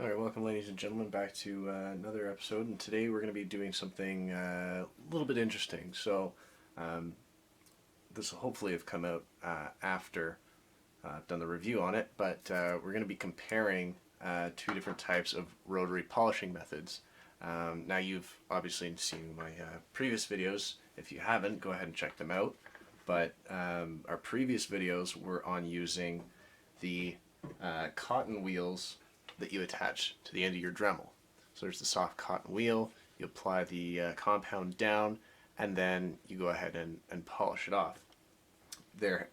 Alright, welcome ladies and gentlemen back to another episode, and today we're going to be doing something a little bit interesting. Um, this will hopefully have come out after I've done the review on it, but we're going to be comparing two different types of rotary polishing methods. Now you've obviously seen my previous videos. If you haven't, go ahead and check them out. But our previous videos were on using the cotton wheels that you attach to the end of your Dremel. So there's the soft cotton wheel, you apply the compound down, and then you go ahead and polish it off. There's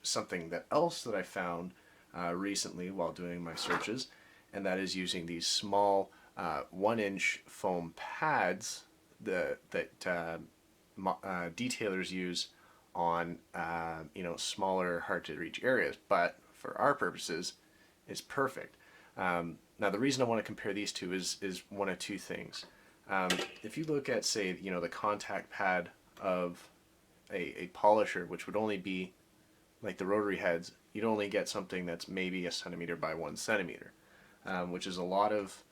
something else that I found recently while doing my searches, and that is using these small 1-inch foam pads that detailers use on smaller, hard to reach areas, but for our purposes it's perfect. Now the reason I want to compare these two is one of two things. If you look at, say, the contact pad of a polisher, which would only be like the rotary heads, you'd only get something that's maybe 1 centimeter by 1 centimeter, which is a lot of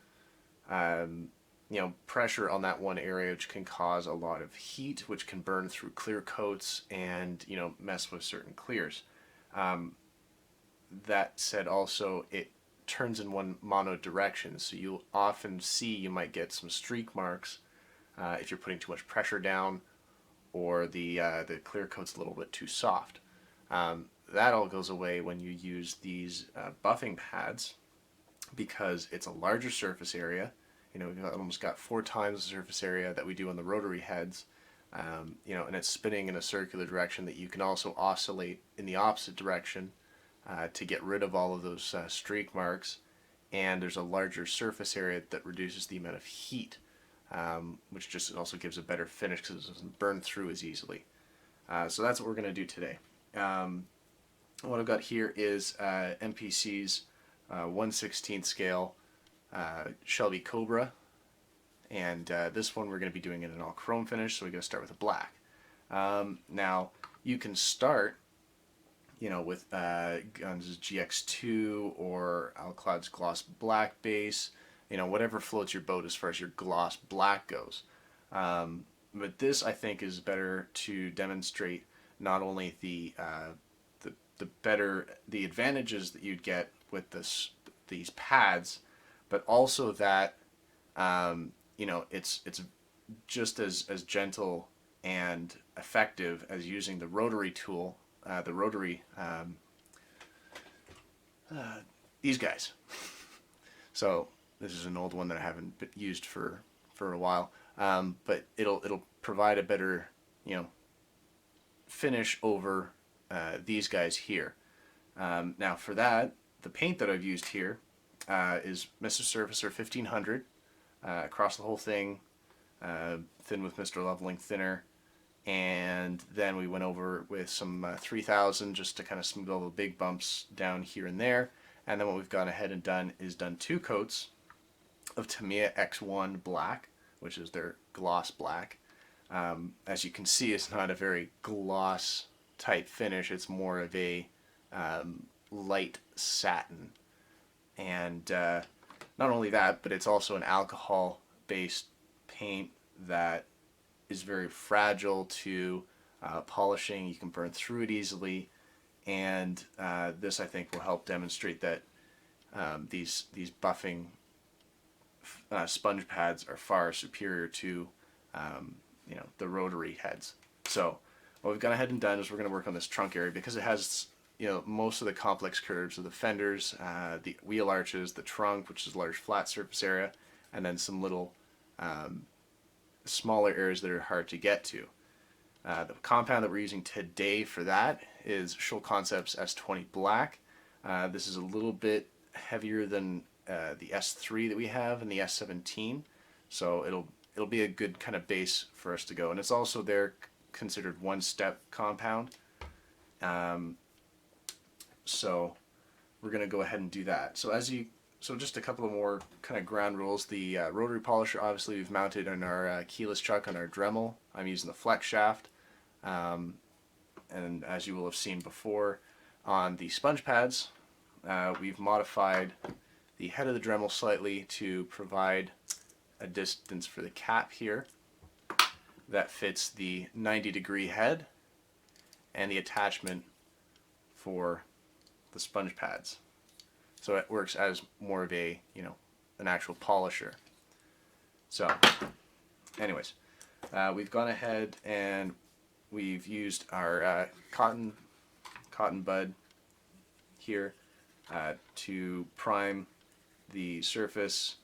pressure on that one area, which can cause a lot of heat, which can burn through clear coats and mess with certain clears. That said, also it turns in one mono direction, so you'll often see you might get some streak marks if you're putting too much pressure down, or the clear coat's a little bit too soft. That all goes away when you use these buffing pads, because it's a larger surface area. We've almost got 4 times the surface area that we do on the rotary heads, and it's spinning in a circular direction that you can also oscillate in the opposite direction to get rid of all of those streak marks, and there's a larger surface area that reduces the amount of heat, which just also gives a better finish because it doesn't burn through as easily. So that's what we're going to do today. What I've got here is MPC's 1/16 scale Shelby Cobra, and this one we're going to be doing in an all chrome finish, so we're going to start with a black. Now you can start with Guns' GX2 or Alclad's gloss black base, whatever floats your boat as far as your gloss black goes. But this, I think, is better to demonstrate not only the advantages that you'd get with these pads, but also that it's just as gentle and effective as using the rotary tool. These guys. So this is an old one that I haven't used for a while, but it'll provide a better finish over these guys here. Now for that, the paint that I've used here is Mr. Surfacer 1500 across the whole thing, thin with Mr. Leveling thinner. And then we went over with some 3000 just to kind of smooth all the big bumps down here and there. And then what we've gone ahead and done is done 2 coats of Tamiya X1 black, which is their gloss black. As you can see, it's not a very gloss type finish. It's more of a light satin. And not only that, but it's also an alcohol based paint that is very fragile to polishing. You can burn through it easily, and this, I think, will help demonstrate that these buffing sponge pads are far superior to the rotary heads. So what we've gone ahead and done is we're going to work on this trunk area, because it has most of the complex curves of the fenders, the wheel arches, the trunk, which is a large flat surface area, and then some little smaller areas that are hard to get to. The compound that we're using today for that is Shoal Concepts S20 Black. This is a little bit heavier than the S3 that we have and the S17, so it'll be a good kind of base for us to go. And it's also considered one-step compound. So we're going to go ahead and do that. So just a couple of more kind of ground rules. The rotary polisher, obviously, we've mounted on our keyless chuck on our Dremel. I'm using the flex shaft. And as you will have seen before, on the sponge pads, we've modified the head of the Dremel slightly to provide a distance for the cap here that fits the 90-degree head and the attachment for the sponge pads. So it works as more of a, an actual polisher. So anyways, we've gone ahead and we've used our cotton bud here to prime the surface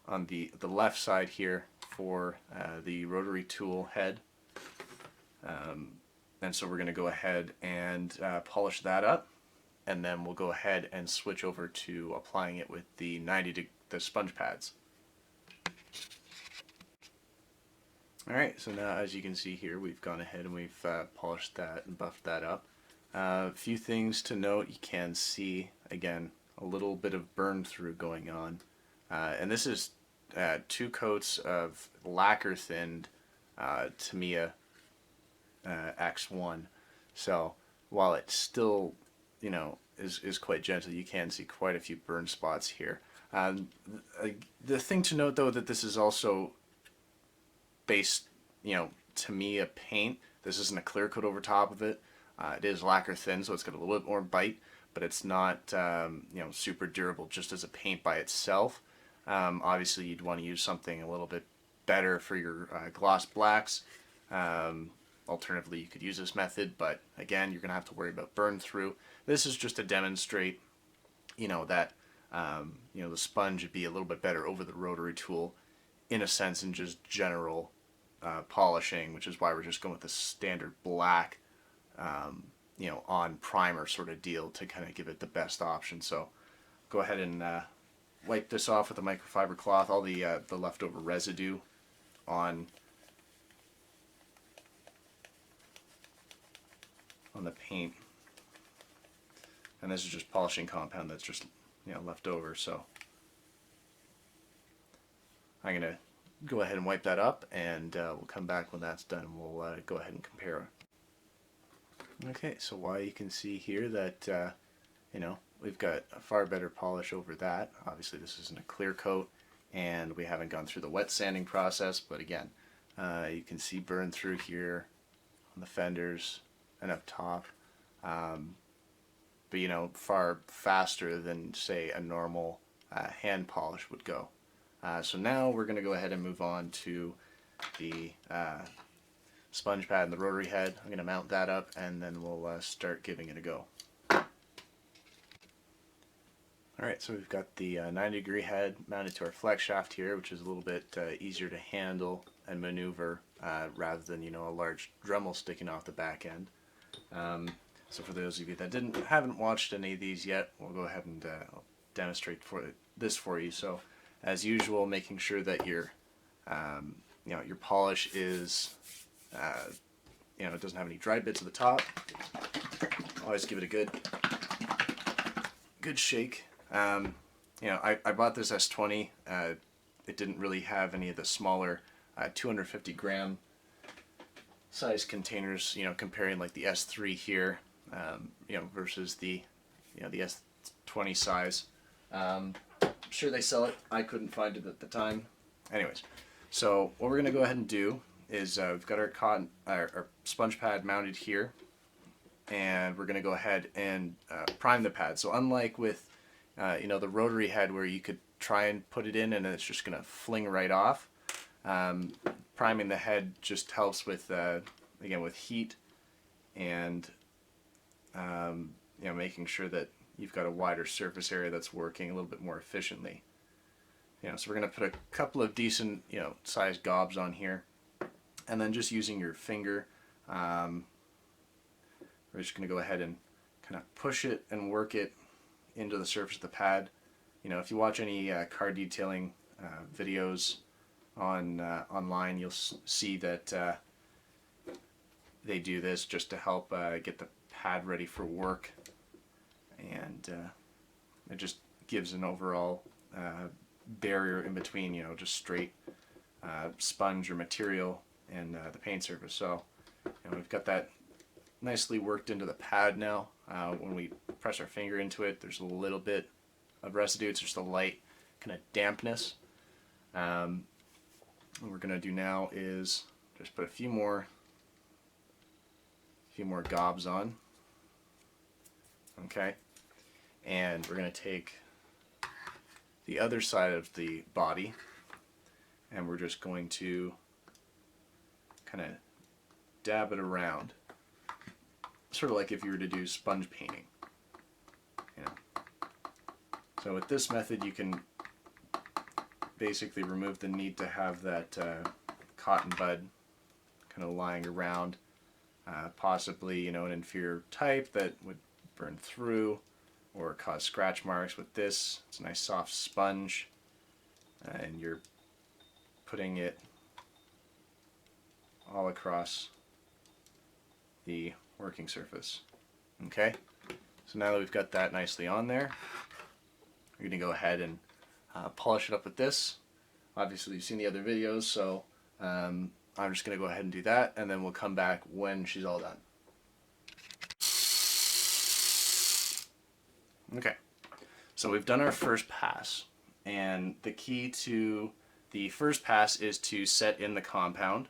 on the left side here for the rotary tool head. And so we're going to go ahead and polish that up, and then we'll go ahead and switch over to applying it with the the sponge pads. Alright, so now as you can see here, we've gone ahead and we've polished that and buffed that up. A few things to note: you can see, again, a little bit of burn through going on. And this is 2 coats of lacquer thinned Tamiya X1. So while it still, is quite gentle, you can see quite a few burn spots here. The thing to note, though, that this is also based, Tamiya paint. This isn't a clear coat over top of it. It is lacquer thin, so it's got a little bit more bite, but it's not, super durable just as a paint by itself. Obviously, you'd want to use something a little bit better for your gloss blacks. Alternatively, you could use this method, but again, you're going to have to worry about burn through. This is just to demonstrate, that the sponge would be a little bit better over the rotary tool, in a sense, in just general polishing, which is why we're just going with the standard black, on primer sort of deal to kind of give it the best option. So go ahead and wipe this off with a microfiber cloth, all the leftover residue on the paint. And this is just polishing compound that's just left over. So I'm going to go ahead and wipe that up, and we'll come back when that's done. We'll go ahead and compare. Okay, so while you can see here that we've got a far better polish over that. Obviously this isn't a clear coat and we haven't gone through the wet sanding process, but again, you can see burn through here on the fenders and up top, but far faster than, say, a normal hand polish would go. So now we're going to go ahead and move on to the sponge pad and the rotary head. I'm going to mount that up, and then we'll start giving it a go. Alright, so we've got the 90-degree head mounted to our flex shaft here, which is a little bit easier to handle and maneuver rather than a large Dremel sticking off the back end. So for those of you that haven't watched any of these yet, we'll go ahead and I'll demonstrate this for you. So as usual, making sure that your your polish is it doesn't have any dry bits at the top. Always give it a good shake. I bought this S20. It didn't really have any of the smaller 250 gram size containers, comparing like the S3 here, versus the the S20 size. I'm sure they sell it. I couldn't find it at the time. Anyways, so what we're going to go ahead and do is we've got our sponge pad mounted here, and we're going to go ahead and prime the pad. So unlike with the rotary head where you could try and put it in and it's just going to fling right off, priming the head just helps with again with heat and making sure that you've got a wider surface area that's working a little bit more efficiently. So we're going to put a couple of decent sized gobs on here, and then just using your finger, we're just going to go ahead and kind of push it and work it into the surface of the pad. If you watch any car detailing videos online, you'll see that they do this just to help get the pad ready for work, and it just gives an overall barrier in between just straight sponge or material and the paint surface. So we've got that nicely worked into the pad now. When we press our finger into it, there's a little bit of residue. It's just a light kind of dampness. What we're going to do now is just put a few more gobs on. Okay, and we're going to take the other side of the body, and we're just going to kind of dab it around, sort of like if you were to do sponge painting. So with this method, you can basically remove the need to have that cotton bud kind of lying around, possibly an inferior type that would burn through or cause scratch marks. With this, it's a nice soft sponge, and you're putting it all across the working surface. Okay, so now that we've got that nicely on there, we're going to go ahead and polish it up with this. Obviously you've seen the other videos, so I'm just going to go ahead and do that, and then we'll come back when she's all done. Okay, so we've done our first pass, and the key to the first pass is to set in the compound.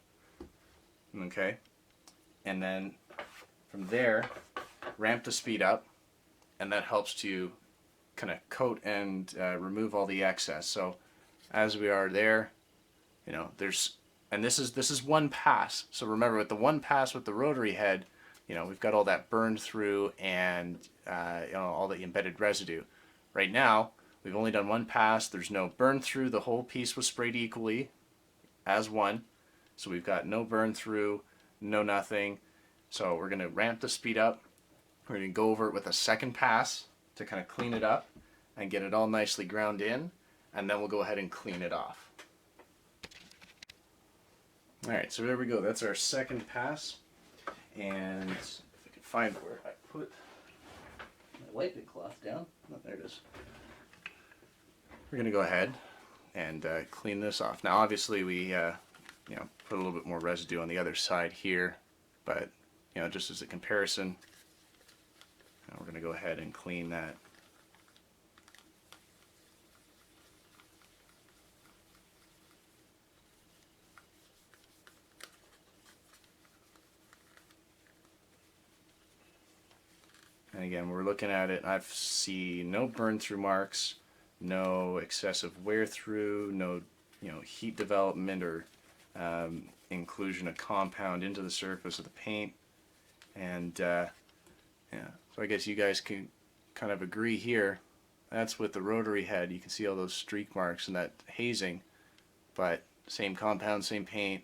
Okay, and then from there ramp the speed up, and that helps to kind of coat and remove all the excess. So as we are there, and this is one pass. So remember, with the one pass with the rotary head, we've got all that burned through and all the embedded residue. Right now, we've only done one pass. There's no burn through. The whole piece was sprayed equally as one. So we've got no burn through, no nothing. So we're going to ramp the speed up. We're going to go over it with a second pass to kind of clean it up and get it all nicely ground in, and then we'll go ahead and clean it off. Alright, so there we go. That's our second pass. And if I can find where I put my wiping cloth down. Oh, there it is. We're going to go ahead and clean this off. Now obviously we put a little bit more residue on the other side here, but just as a comparison, we're going to go ahead and clean that. And again, we're looking at it, I see no burn through marks, no excessive wear through, no heat development or inclusion of compound into the surface of the paint. And yeah, so I guess you guys can kind of agree here. That's with the rotary head. You can see all those streak marks and that hazing, but same compound, same paint,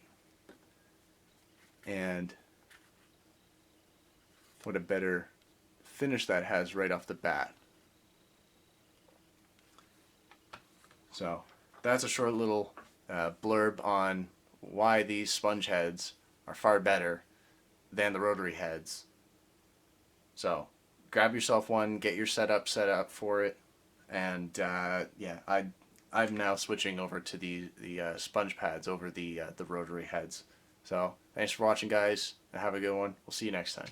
and what a better finish that has right off the bat. So that's a short little blurb on why these sponge heads are far better than the rotary heads. So grab yourself one, get your setup set up for it, and yeah, I'm now switching over to the sponge pads over the rotary heads. So thanks for watching, guys, and have a good one. We'll see you next time.